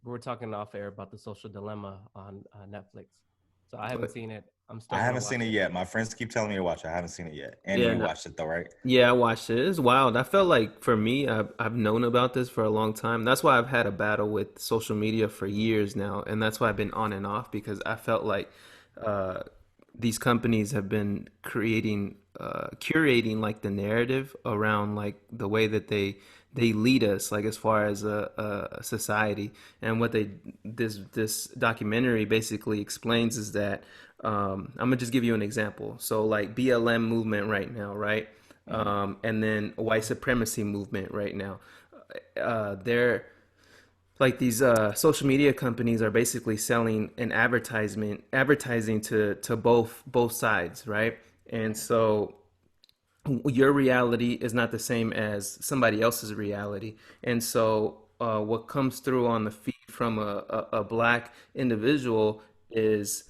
we're talking off air about The Social Dilemma on Netflix. So I haven't But seen it. I'm I still gonna haven't seen watch it it. yet. My friends keep telling me to watch it. I haven't seen it yet. And yeah, you no, watched it though, right? yeah, I watched it. It's wild. I felt like for me, I've known about this for a long time. That's why I've had a battle with social media for years now, and that's why I've been on and off because I felt like uh, these companies have been curating like the narrative around like the way that they lead us, like as far as a society. And what they this documentary basically explains is that I'm gonna just give you an example. So like BLM movement right now, right? Hmm. And then white supremacy movement right now. They're like these social media companies are basically selling an advertising to both sides, right? And so your reality is not the same as somebody else's reality. And so what comes through on the feed from a black individual is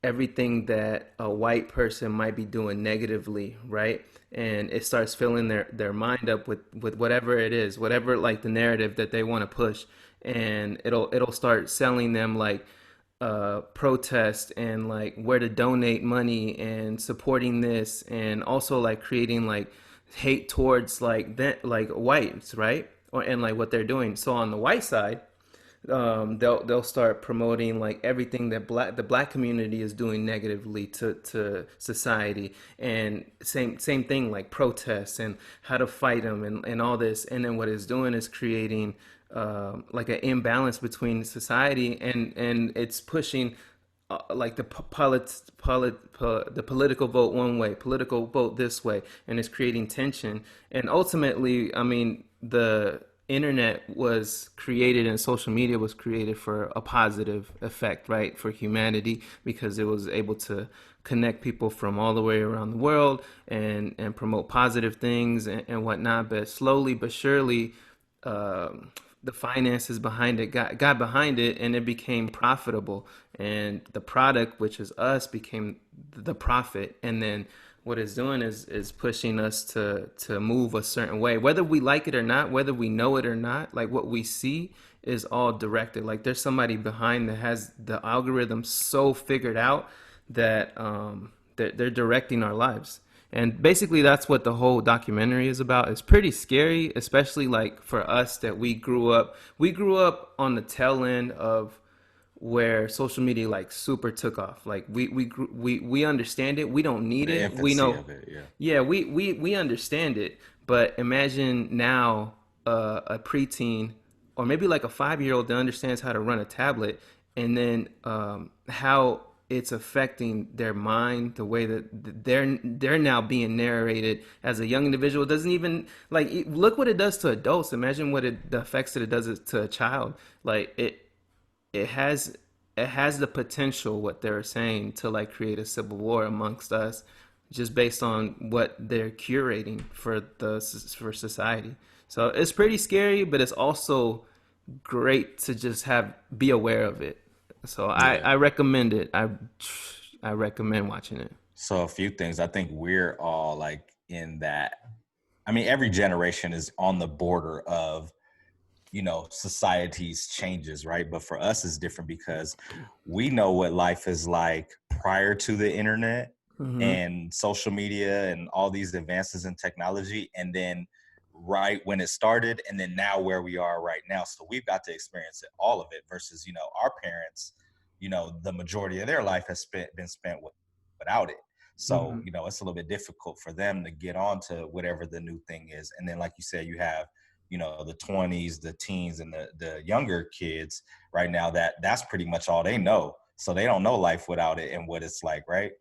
everything that a white person might be doing negatively, right? And it starts filling their mind up with whatever it is, whatever like the narrative that they want to push. And it'll start selling them like protest and like where to donate money and supporting this and also like creating like hate towards like that like whites, right? Or and like what they're doing. So on the white side, they'll start promoting like everything that the black community is doing negatively to society, and same thing like protests and how to fight them and all this. And then what it's doing is creating like an imbalance between society, and it's pushing like the political vote one way, political vote this way, and it's creating tension. And ultimately, I mean, the internet was created and social media was created for a positive effect, right, for humanity, because it was able to connect people from all the way around the world and promote positive things and whatnot. But slowly but surely, the finances behind it got behind it, and it became profitable, and the product, which is us, became the profit. And then what it's doing is pushing us to move a certain way, whether we like it or not, whether we know it or not. Like what we see is all directed. Like there's somebody behind that has the algorithm so figured out that they're directing our lives. And basically that's what the whole documentary is about. It's pretty scary, especially like for us that we grew up on the tail end of where social media like super took off. Like we understand it. We don't need The it. We infancy know, of it, yeah. yeah, we understand it. But imagine now a preteen or maybe like a 5-year old that understands how to run a tablet, and then how it's affecting their mind, the way that they're now being narrated as a young individual. It doesn't even like look what it does to adults. Imagine the effects that it does to a child. Like it has the potential, what they're saying, to like create a civil war amongst us, just based on what they're curating for society. So it's pretty scary, but it's also great to just have be aware of it. So I Yeah. I recommend it. I recommend watching it. So a few things. I think we're all like in that. I mean, every generation is on the border of, society's changes, right? But for us, it's different because we know what life is like prior to the internet Hmm. and social media and all these advances in technology. And then right when it started, and then now where we are right now. So we've got to experience it, all of it, versus, our parents, the majority of their life has been spent without it. So, Hmm. it's a little bit difficult for them to get on to whatever the new thing is. And then, like you said, you have, the 20s, the teens, and the younger kids right now, that's pretty much all they know. So they don't know life without it and what it's like, right?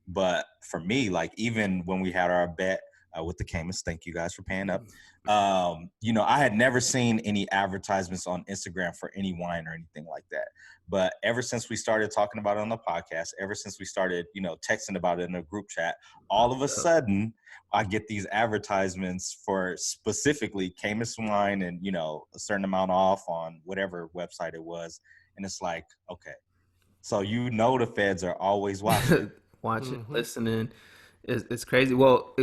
But for me, like, even when we had our bet with the Camus, thank you guys for paying up. I had never seen any advertisements on Instagram for any wine or anything like that. But ever since we started talking about it on the podcast, ever since we started, texting about it in a group chat, all of a sudden I get these advertisements for specifically Camus wine and, a certain amount off on whatever website it was. And it's like, okay, so the feds are always watching. Watching, Mm-hmm. listening. It's crazy. Well,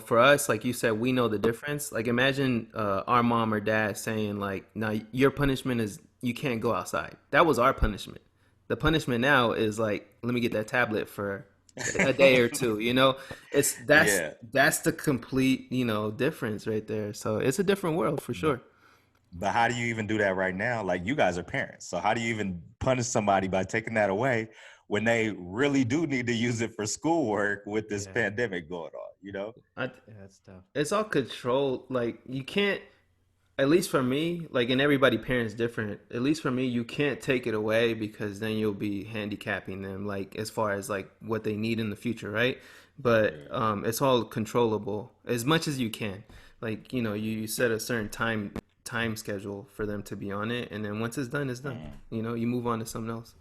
for us, like you said, we know the difference. Like imagine our mom or dad saying like, "Now your punishment is you can't go outside. That was our punishment. The punishment now is like, let me get that tablet for a day or two. It's Yeah. that's the complete difference right there. So it's a different world for sure. But how do you even do that right now? Like, you guys are parents. So how do you even punish somebody by taking that away when they really do need to use it for schoolwork with this pandemic going on, That's tough. It's all controlled. Like, you can't, at least for me, like, and everybody parents different. At least for me, you can't take it away because then you'll be handicapping them, like, as far as like what they need in the future, right? But it's all controllable as much as you can. Like, you set a certain time schedule for them to be on it, and then once it's done, it's done. You move on to something else.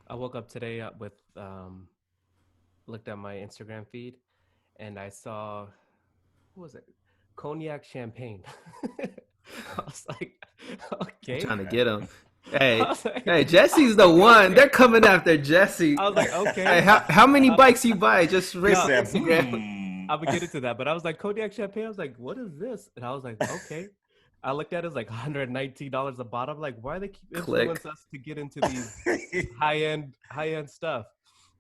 I woke up today with looked at my Instagram feed, and I saw, what was it? Cognac champagne. I was like, okay. I'm trying to get them. Hey, like, hey, Jesse's the one. They're coming after Jesse. I was like, okay. Hey, how many bikes you buy? Just He said, I'm gonna get into that, but I was like, Cognac champagne. I was like, what is this? And I was like, okay. I looked at it, it's like $119 a bottle. I'm like, why do they keep influencing us to get into these high end stuff?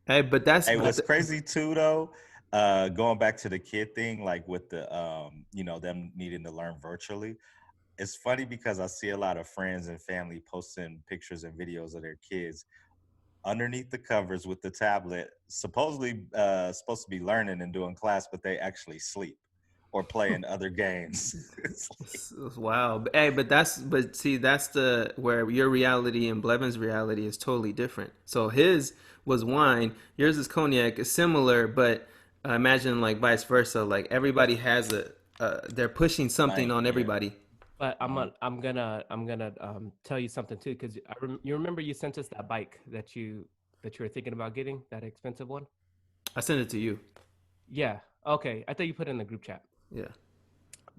Hey, but that's what's crazy too, though. Going back to the kid thing, like with the them needing to learn virtually. It's funny because I see a lot of friends and family posting pictures and videos of their kids underneath the covers with the tablet, supposedly supposed to be learning and doing class, but they actually sleep or playing other games. Wow. Hey, but see, that's where your reality and Blevin's reality is totally different. So his was wine, yours is cognac. It's similar, but imagine like vice versa. Like everybody has they're pushing something on everybody. But I'm gonna tell you something too, because you remember you sent us that bike that you were thinking about getting, that expensive one. I sent it to you. Yeah. Okay. I thought you put it in the group chat. Yeah.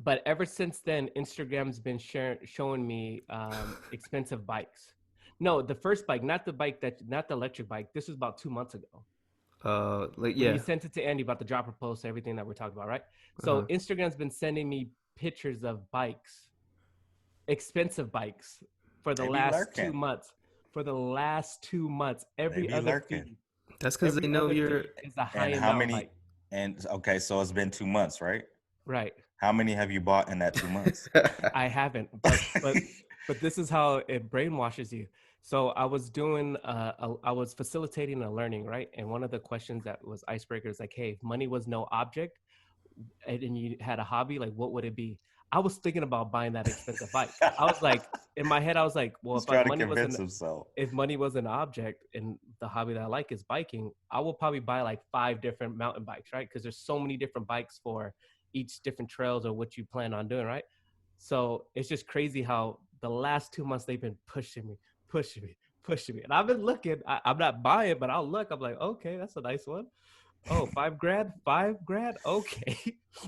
But ever since then, Instagram's been showing me expensive bikes. No, the first bike, not the electric bike. This was about 2 months ago. When you sent it to Andy about the dropper post, everything that we're talking about, right? So Instagram's been sending me pictures of bikes, expensive bikes, for the last 2 months. For the last 2 months, every other feed. That's because they know you're. Is a high and end how many? bike. And okay, so it's been 2 months, right? Right. How many have you bought in that 2 months? I haven't, but this is how it brainwashes you. So I was doing, I was facilitating a learning, right? And one of the questions that was icebreaker is like, hey, if money was no object, and you had a hobby, like what would it be? I was thinking about buying that expensive bike. I was like, in my head, I was like, well, if money was an object and the hobby that I like is biking, I will probably buy like 5 different mountain bikes, right? Because there's so many different bikes for each different trails or what you plan on doing, right? So it's just crazy how the last 2 months they've been pushing me. And I've been looking, I'm not buying, but I'll look, I'm like, okay, that's a nice one. Oh, $5,000, okay.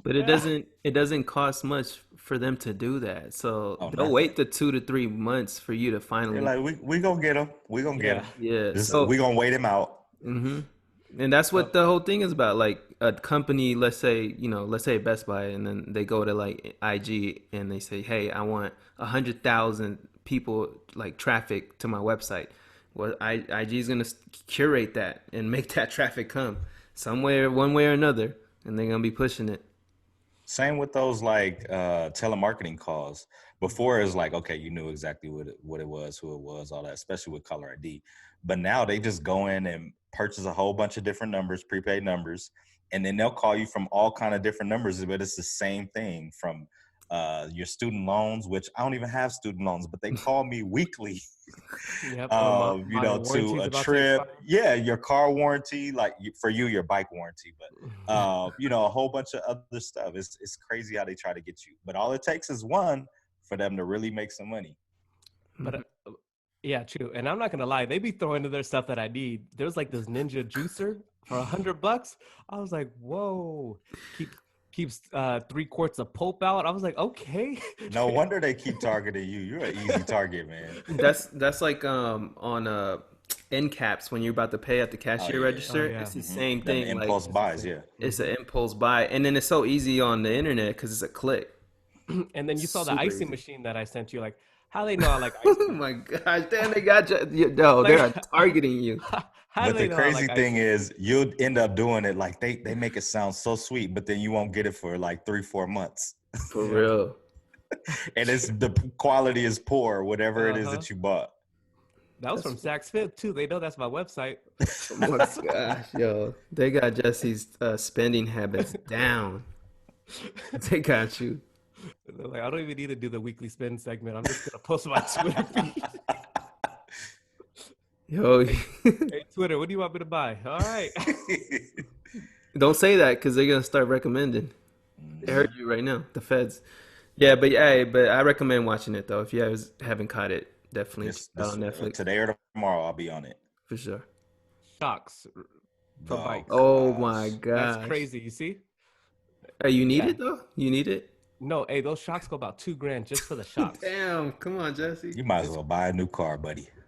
But it doesn't cost much for them to do that. So they'll wait the 2 to 3 months for you to finally. They're like, we gonna get him. We gonna get him. Yeah. So we gonna wait him out. Mm-hmm. And that's what the whole thing is about. Like a company, let's say Best Buy, and then they go to like IG and they say, hey, I want 100,000 people like traffic to my website. Well, IG is gonna curate that and make that traffic come somewhere, one way or another, and they're gonna be pushing it. Same with those like telemarketing calls. Before it was like, okay, you knew exactly what it was, who it was, all that, especially with caller ID. But now they just go in and purchase a whole bunch of different numbers, prepaid numbers, and then they'll call you from all kind of different numbers, but it's the same thing, from your student loans, which I don't even have student loans, but they call me weekly. Yep. To a trip. Yeah, your car warranty, like for you, your bike warranty, but a whole bunch of other stuff. It's crazy how they try to get you, but all it takes is one for them to really make some money. But yeah, true. And I'm not gonna lie, they be throwing to their stuff that I need. There's like this Ninja juicer for $100. I was like, whoa, keeps 3 quarts of pulp out. I was like, okay. No wonder they keep targeting you. You're an easy target, man. That's like on end caps when you're about to pay at the cashier register. It's the same thing. Impulse buys, yeah. It's an impulse buy, and then it's so easy on the internet because it's a click. And then you saw the icing machine that I sent you. Like, How they know I like ice Oh cream? my gosh, damn, they got you. No, Like, they're targeting you. how do But they the know I crazy like ice thing cream? is, you'll end up doing it like they make it sound so sweet, but then you won't get it for like 3-4 months, For Yeah. real. and it's the quality is poor, whatever it is Uh-huh. that you bought. That was That's from Saks Fifth too. They know that's my website. oh my gosh, yo. They got Jesse's spending habits down. They got you. They're like, I don't even need to do the weekly spend segment. I'm just gonna post my Twitter feed. Yo, Hey, Twitter, what do you want me to buy? All right. don't say that because they're gonna start recommending. They heard you right now, the feds. Yeah, but I recommend watching it though. If you guys haven't caught it, definitely check it out on Netflix Today or tomorrow, I'll be on it. for sure. Shocks for Oh, bikes. Oh my gosh. gosh, That's crazy. You see? Hey, you need Yeah. it though. You need it. No, hey, those shocks go about $2,000 just for the shocks. Damn, come on, Jesse. You might as well buy a new car, buddy.